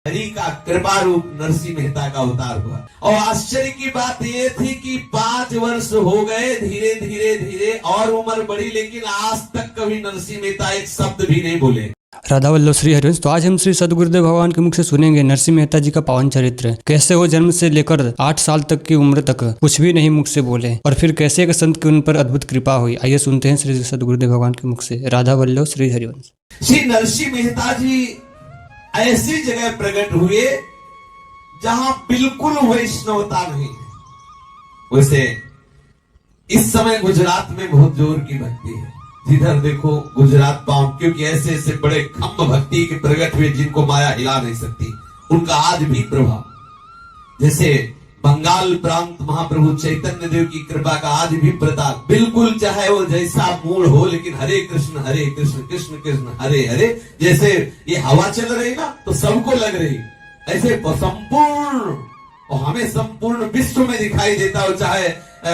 हरि का कृपा रूप नरसिंह मेहता का अवतार हुआ। और आश्चर्य की बात यह थी कि 5 वर्ष हो गए, धीरे धीरे धीरे और उम्र बढ़ी, लेकिन आज तक कभी नरसिंह मेहता एक शब्द भी नहीं बोले। राधा वल्लभ श्री हरिवंश। तो आज हम श्री सद्गुरुदेव भगवान के मुख से सुनेंगे नरसिंह मेहता जी का पावन चरित्र, कैसे वो जन्म से लेकर 8 साल तक की उम्र तक कुछ भी नहीं मुख से बोले और फिर कैसे एक संत की उन पर अद्भुत कृपा हुई। आइए सुनते हैं श्री सद्गुरुदेव भगवान के मुख से। राधा वल्लभ श्री हरिवंश। श्री नरसिंह मेहता जी ऐसी जगह प्रकट हुए जहां बिल्कुल वैष्णवता नहीं है। वैसे इस समय गुजरात में बहुत जोर की भक्ति है, जिधर देखो गुजरात पाओ, क्योंकि ऐसे ऐसे बड़े खम्भ भक्ति के प्रकट हुए जिनको माया हिला नहीं सकती, उनका आज भी प्रभाव। जैसे बंगाल प्रांत महाप्रभु चैतन्य देव की कृपा का आज भी प्रताप, बिल्कुल चाहे वो जैसा मूड हो, लेकिन हरे कृष्ण कृष्ण कृष्ण हरे हरे, जैसे ये हवा चल रही ना तो सबको लग रही, ऐसे संपूर्ण और हमें संपूर्ण विश्व में दिखाई देता हो, चाहे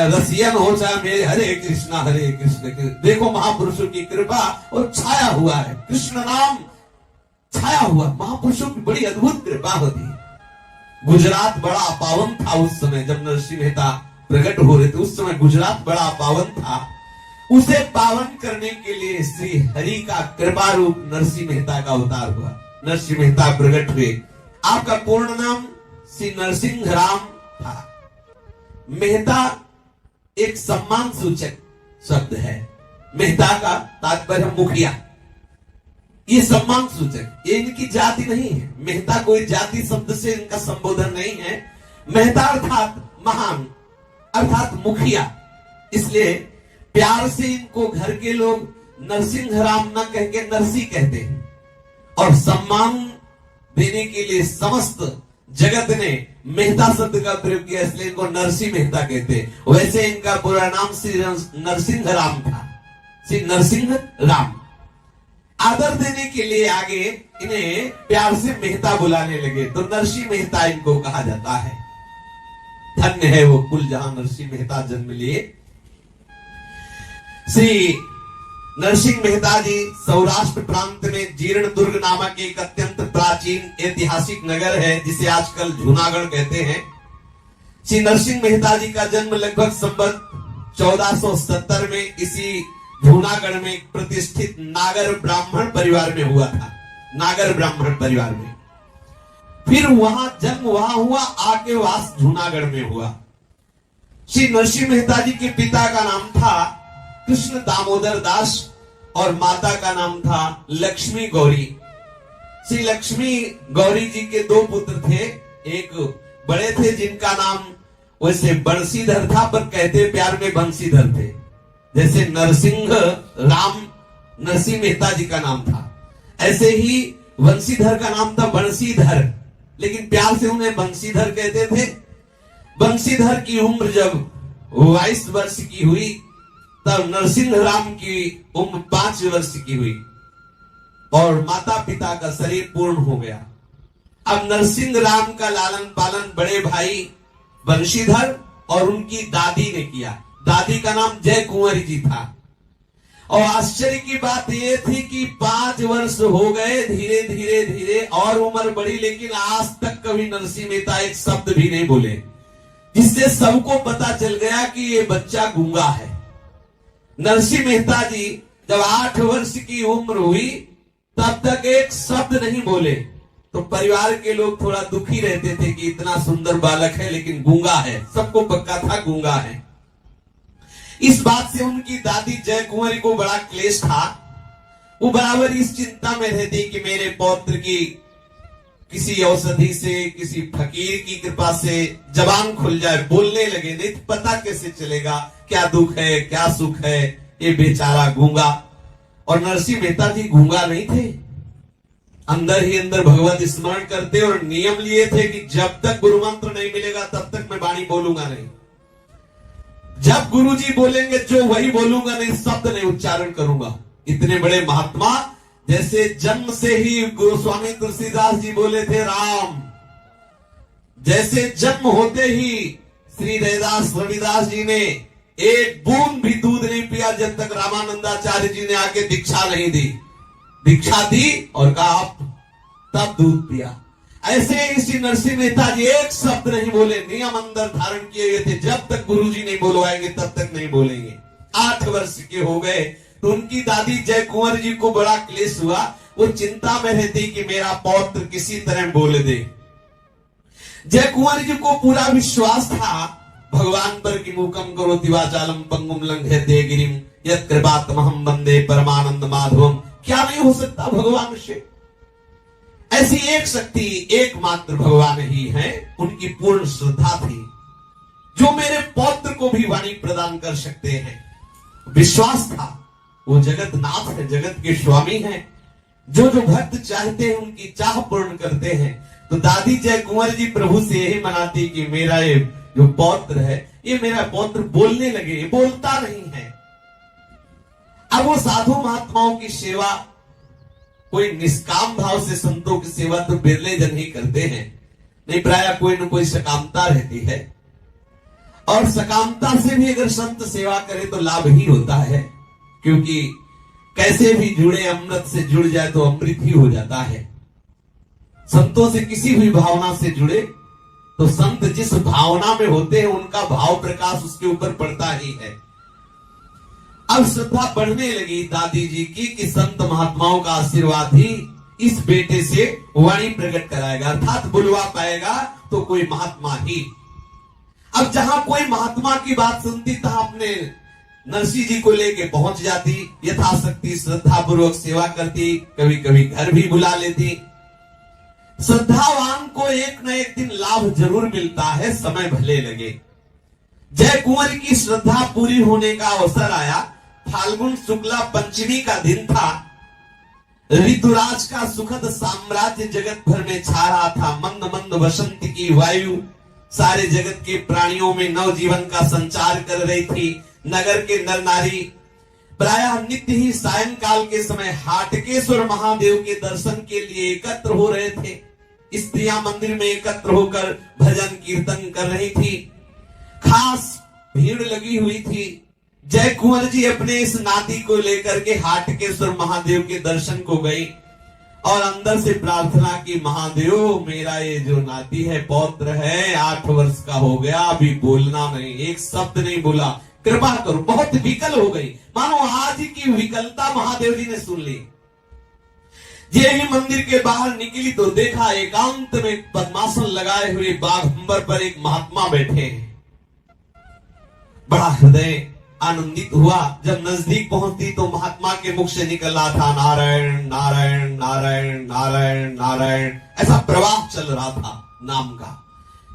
रसियन हो चाहे मेरे हरे कृष्ण। देखो महापुरुषों की कृपा और छाया हुआ है, कृष्ण नाम छाया हुआ, महापुरुषों की बड़ी अद्भुत कृपा होती है। गुजरात बड़ा पावन था उस समय जब नरसिंह मेहता प्रकट हो रहे थे, उस समय गुजरात बड़ा पावन था। उसे पावन करने के लिए श्री हरि का कृपा रूप नरसिंह मेहता का अवतार हुआ। नरसिंह मेहता प्रकट हुए। आपका पूर्ण नाम श्री नरसिंह राम था। मेहता एक सम्मान सूचक शब्द है। मेहता का तात्पर्य मुखिया, ये सम्मान सूचक, ये इनकी जाति नहीं है। मेहता कोई जाति शब्द से इनका संबोधन नहीं है। मेहता अर्थात महान, अर्थात मुखिया, इसलिए प्यार से इनको घर के लोग नरसिंह राम न कह के नरसी कहते हैं। और सम्मान देने के लिए समस्त जगत ने मेहता शब्द का प्रयोग किया, इसलिए इनको नरसिंह मेहता कहते हैं। वैसे इनका पूरा नाम श्री नरसिंह राम था, श्री नरसिंह राम। आदर देने के लिए आगे इन्हें प्यार से मेहता बुलाने लगे, तो नरसिंह मेहता इनको कहा जाता है। धन्य है वो कुल जहां नरसिंह मेहता जन्म लिए। श्री नरसिंह मेहता जी सौराष्ट्र प्रांत में जीर्ण दुर्ग नामक एक अत्यंत प्राचीन ऐतिहासिक नगर है, जिसे आजकल जूनागढ़ कहते हैं। श्री नरसिंह मेहता जी का जन्म लगभग संवत 1470 में इसी जूनागढ़ में एक प्रतिष्ठित नागर ब्राह्मण परिवार में हुआ था। नागर ब्राह्मण परिवार में फिर वहां जन्म वहां हुआ, आके वास जूनागढ़ में हुआ। श्री नरसिंह मेहता जी के पिता का नाम था कृष्ण दामोदर दास और माता का नाम था लक्ष्मी गौरी। श्री लक्ष्मी गौरी जी के 2 पुत्र थे। एक बड़े थे जिनका नाम वैसे बंशीधर था, पर कहते प्यार में बंशीधर थे। जैसे नरसिंह राम नरसिंह मेहता जी का नाम था, ऐसे ही बंशीधर का नाम था बंशीधर, लेकिन प्यार से उन्हें बंशीधर कहते थे। बंशीधर की उम्र जब 22 वर्ष की हुई, तब नरसिंह राम की उम्र 5 वर्ष की हुई और माता पिता का शरीर पूर्ण हो गया। अब नरसिंह राम का लालन पालन बड़े भाई बंशीधर और उनकी दादी ने किया। दादी का नाम जय कुंवरी जी था। और आश्चर्य की बात यह थी कि 5 वर्ष हो गए, धीरे धीरे धीरे और उम्र बढ़ी, लेकिन आज तक कभी नरसिंह मेहता एक शब्द भी नहीं बोले, जिससे सबको पता चल गया कि ये बच्चा गूंगा है। नरसिंह मेहता जी जब 8 वर्ष की उम्र हुई, तब तक एक शब्द नहीं बोले, तो परिवार के लोग थोड़ा दुखी रहते थे कि इतना सुंदर बालक है लेकिन गूंगा है। सबको पक्का था गूंगा है। इस बात से उनकी दादी जय कुंवरी को बड़ा क्लेश था। वो बराबर इस चिंता में रहती कि मेरे पौत्र की किसी औषधि से, किसी फकीर की कृपा से जबान खुल जाए, बोलने लगे, नहीं तो पता कैसे चलेगा क्या दुख है क्या सुख है, ये बेचारा गूंगा। और नरसिंह मेहता जी गूंगा नहीं थे, अंदर ही अंदर भगवत स्मरण करते और नियम लिए थे कि जब तक गुरु मंत्र नहीं मिलेगा तब तक मैं वाणी बोलूंगा नहीं। जब गुरुजी बोलेंगे जो वही बोलूंगा, नहीं शब्द नहीं उच्चारण करूंगा। इतने बड़े महात्मा, जैसे जन्म से ही गोस्वामी तुलसीदास जी बोले थे राम, जैसे जन्म होते ही श्री रैदास रविदास जी ने एक बूंद भी दूध नहीं पिया जब तक रामानंदाचार्य जी ने आके दीक्षा नहीं दी। दीक्षा दी और कहा आप तब दूध पिया। ऐसे ही श्री नरसिंह मेहता जी एक शब्द नहीं बोले, नियम अंदर धारण किए हुए थे, जब तक गुरुजी नहीं बुलवाएंगे तब तक नहीं बोलेंगे। 8 वर्ष के हो गए तो उनकी दादी जय कुंवर जी को बड़ा क्लेश हुआ। वो चिंता में रहती कि मेरा पौत्र किसी तरह बोल दे। जय कुंवर जी को पूरा विश्वास था भगवान पर कि मूकम करोति वाचालम पंगुम लंघयते गिरिम यत् कृपातमहं वंदे परमानंद माधवम। क्या नहीं हो सकता भगवान से? ऐसी एक शक्ति एकमात्र भगवान ही है। उनकी पूर्ण श्रद्धा थी जो मेरे पौत्र को भी वाणी प्रदान कर सकते हैं। विश्वास था वो जगत नाथ है, जगत के स्वामी हैं, जो जो भक्त चाहते हैं उनकी चाह पूर्ण करते हैं। तो दादी जय कुंवर जी प्रभु से यही मनाती कि मेरा ये जो पौत्र है, ये मेरा पौत्र बोलने लगे, ये बोलता नहीं है। अब वो साधु महात्माओं की सेवा कोई निष्काम भाव से संतों की सेवा तो बिरले जन ही करते हैं, नहीं प्राय कोई न कोई सकामता रहती है। और सकामता से भी अगर संत सेवा करे तो लाभ ही होता है, क्योंकि कैसे भी जुड़े अमृत से जुड़ जाए तो अमृत ही हो जाता है। संतों से किसी भी भावना से जुड़े तो संत जिस भावना में होते हैं उनका भाव प्रकाश उसके ऊपर पड़ता ही है। अब श्रद्धा बढ़ने लगी दादी जी की कि संत महात्माओं का आशीर्वाद ही इस बेटे से वाणी प्रकट कराएगा, अर्थात बुलवा पाएगा तो कोई महात्मा ही। अब जहां कोई महात्मा की बात सुनती तहां अपने नरसिंह जी को लेके पहुंच जाती, यथाशक्ति श्रद्धा पूर्वक सेवा करती, कभी कभी घर भी बुला लेती। श्रद्धावान को एक न एक दिन लाभ जरूर मिलता है, समय भले लगे। जय कुंवर की श्रद्धा पूरी होने का अवसर आया। फाल्गुन शुक्ला पंचमी का दिन था। ऋतुराज का सुखद साम्राज्य जगत भर में छा रहा था। मंद मंद बसंत की वायु सारे जगत के प्राणियों में नवजीवन का संचार कर रही थी। नगर के नर नारी प्रायः नित्य ही सायंकाल के समय हाटकेश्वर महादेव के दर्शन के लिए एकत्र हो रहे थे। स्त्रियां मंदिर में एकत्र होकर भजन कीर्तन कर रही थी। खास भीड़ लगी हुई थी। जय कुंवर जी अपने इस नाती को लेकर के हाटकेश्वर महादेव के दर्शन को गई और अंदर से प्रार्थना की, महादेव मेरा ये जो नाती है, पौत्र है, 8 वर्ष का हो गया, अभी बोलना नहीं, एक शब्द नहीं बोला, कृपा करो। बहुत विकल हो गई, मानो आज की विकलता महादेव जी ने सुन ली। ये ही मंदिर के बाहर निकली तो देखा एकांत में पद्मासन लगाए हुए बाघंबर पर एक महात्मा बैठे हैं। बड़ा हृदय आनंदित हुआ। जब नजदीक पहुंचती तो महात्मा के मुख से निकल रहा था नारायण नारायण नारायण नारायण नारायण, ऐसा प्रवाह चल रहा था नाम का।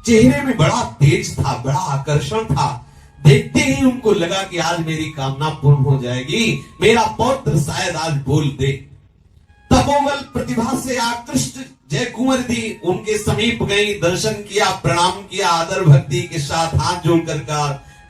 चेहरे में बड़ा तेज था, बड़ा आकर्षण था। देखते ही उनको लगा कि आज मेरी कामना पूर्ण हो जाएगी, मेरा पौत्र शायद आज बोल दे। तपोबल प्रतिभा से आकृष्ट जय कुंवर जी उनके समीप गई, दर्शन किया, प्रणाम किया, आदर भक्ति के साथ हाथ जोड़कर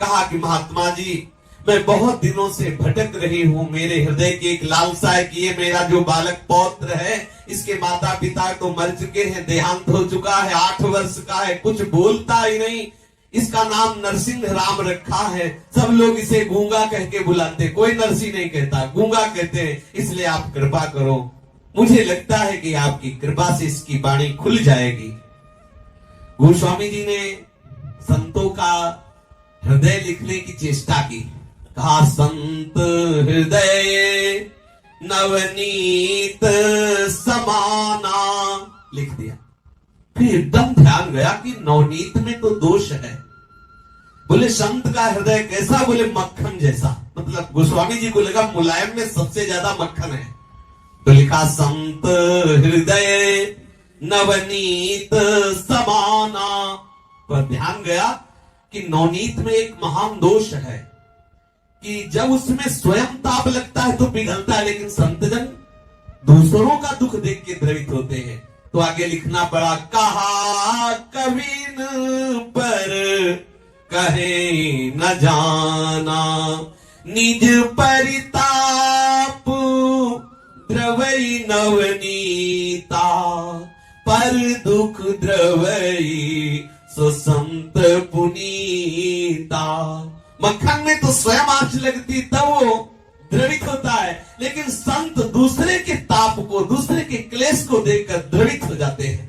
कहा कि महात्मा जी मैं बहुत दिनों से भटक रही हूँ। मेरे हृदय की एक लालसा है कि ये मेरा जो बालक पौत्र है, इसके माता पिता तो मर चुके हैं, देहांत हो चुका है, 8 वर्ष का है, कुछ बोलता ही नहीं। इसका नाम नरसिंह राम रखा है। सब लोग इसे गूंगा कह के बुलाते, कोई नरसिंह नहीं कहता, गूंगा कहते हैं। इसलिए आप कृपा करो, मुझे लगता है कि आपकी कृपा से इसकी वाणी खुल जाएगी। गोस्वामी जी ने संतों का हृदय लिखने की चेष्टा की। कहा संत हृदय नवनीत समाना, लिख दिया। फिर एकदम ध्यान गया कि नवनीत में तो दोष है। बोले संत का हृदय कैसा? बोले मक्खन जैसा। मतलब गोस्वामी जी को लगा मुलायम में सबसे ज्यादा मक्खन है, तो लिखा संत हृदय नवनीत समाना। पर ध्यान गया कि नवनीत में एक महान दोष है कि जब उसमें स्वयं ताप लगता है तो पिघलता है, लेकिन संतजन दूसरों का दुख देख के द्रवित होते हैं। तो आगे लिखना पड़ा, कहा कविन पर कहे न जाना, निज परिताप द्रवई नवनीता, पर दुख द्रवई सो संत पुनीता। मक्खन में तो स्वयं आंच लगती तब वो द्रवित होता है, लेकिन संत दूसरे के ताप को, दूसरे के क्लेश को देखकर द्रवित हो जाते हैं।